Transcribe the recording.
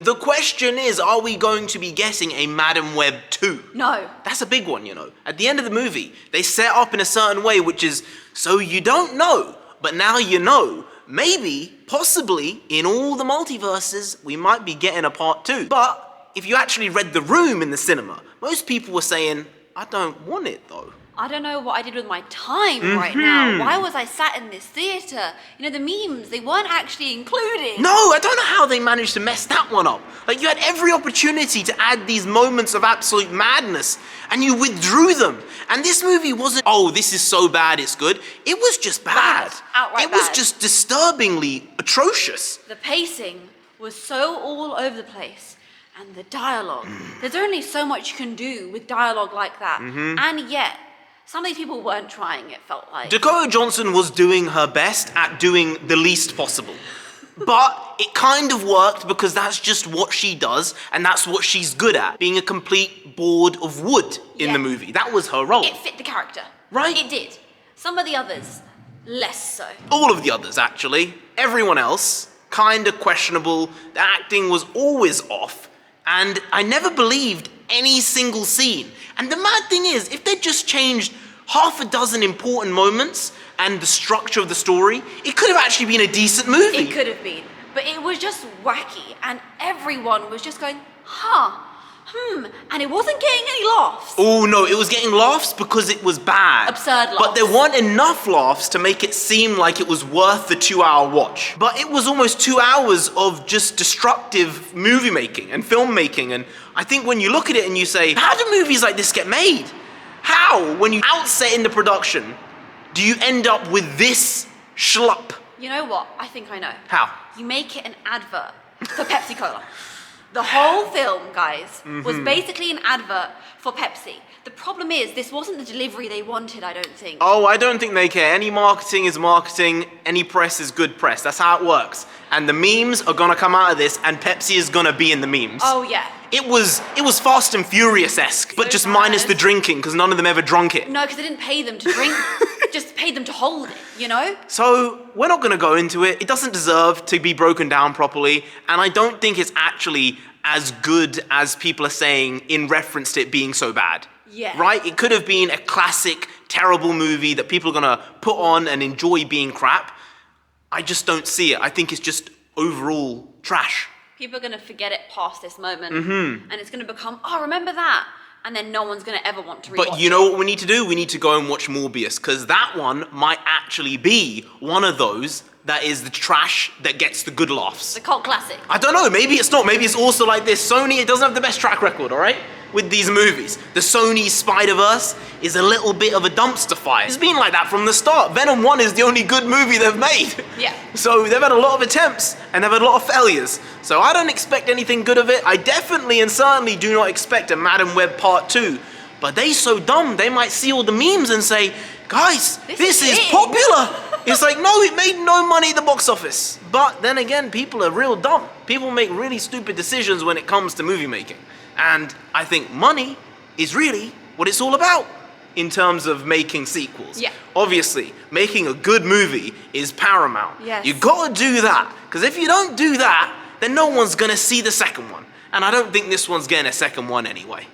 The question is, are we going to be getting a Madam Web 2? No. That's a big one, you know. At the end of the movie, they set up in a certain way, which is, so you don't know, but now you know. Maybe, possibly, in all the multiverses, we might be getting a part 2. But if you actually read the room in the cinema, most people were saying, I don't want it though. I don't know what I did with my time right now. Why was I sat in this theater? You know, the memes, they weren't actually included. No, I don't know how they managed to mess that one up. Like, you had every opportunity to add these moments of absolute madness, and you withdrew them. And this movie wasn't, oh, this is so bad, it's good. It was just bad. Outright It was bad. just disturbingly atrocious. The pacing was so all over the place. And the dialogue. There's only so much you can do with dialogue like that. And yet, some of these people weren't trying, it felt like. Dakota Johnson was doing her best at doing the least possible. But it kind of worked because that's just what she does, and that's what she's good at, being a complete board of wood in the movie. That was her role. It fit the character. Right? It did. Some of the others, less so. All of the others, actually. Everyone else, kind of questionable. The acting was always off. And I never believed any single scene. And the mad thing is, if they'd just changed half a dozen important moments and the structure of the story, it could have actually been a decent movie. It could have been. But it was just wacky. And everyone was just going, and it wasn't getting any laughs. Oh no, it was getting laughs because it was bad. Absurd laughs. But there weren't enough laughs to make it seem like it was worth the 2-hour watch. But it was almost 2 hours of just destructive movie making and filmmaking. And I think when you look at it and you say, how do movies like this get made? How, when you outset in the production, do you end up with this schlup? You know what? I think I know. How? You make it an advert for Pepsi Cola. The whole film, guys, was basically an advert for Pepsi. The problem is, this wasn't the delivery they wanted, I don't think. Oh, I don't think they care. Any marketing is marketing, any press is good press. That's how it works. And the memes are gonna come out of this, and Pepsi is gonna be in the memes. Oh, yeah. It was Fast and Furious-esque, but just bad. minus the drinking, because none of them ever drunk it. No, because they didn't pay them to drink, just paid them to hold it, you know? So, we're not gonna go into it. It doesn't deserve to be broken down properly, and I don't think it's actually as good as people are saying in reference to it being so bad. Yeah. Right? It could have been a classic, terrible movie that people are gonna put on and enjoy being crap. I just don't see it. I think it's just overall trash. People are going to forget it past this moment, and it's going to become, oh, remember that? And then no one's going to ever want to rewatch But you know what we need to do? We need to go and watch Morbius, because that one might actually be one of those that is the trash that gets the good laughs. The cult classic. I don't know, maybe it's not. Maybe it's also like this. Sony, it doesn't have the best track record, all right? With these movies. The Sony Spider-Verse is a little bit of a dumpster fire. It's been like that from the start. Venom 1 is the only good movie they've made. Yeah. So they've had a lot of attempts and they've had a lot of failures. So I don't expect anything good of it. I definitely and certainly do not expect a Madam Web Part 2. But they so dumb, they might see all the memes and say, guys, this is popular. It's like, no, it made no money at the box office. But then again, people are real dumb. People make really stupid decisions when it comes to movie making. And I think money is really what it's all about in terms of making sequels. Yeah. Obviously, making a good movie is paramount. Yes. You gotta do that. Because if you don't do that, then no one's gonna see the second one. And I don't think this one's getting a second one anyway.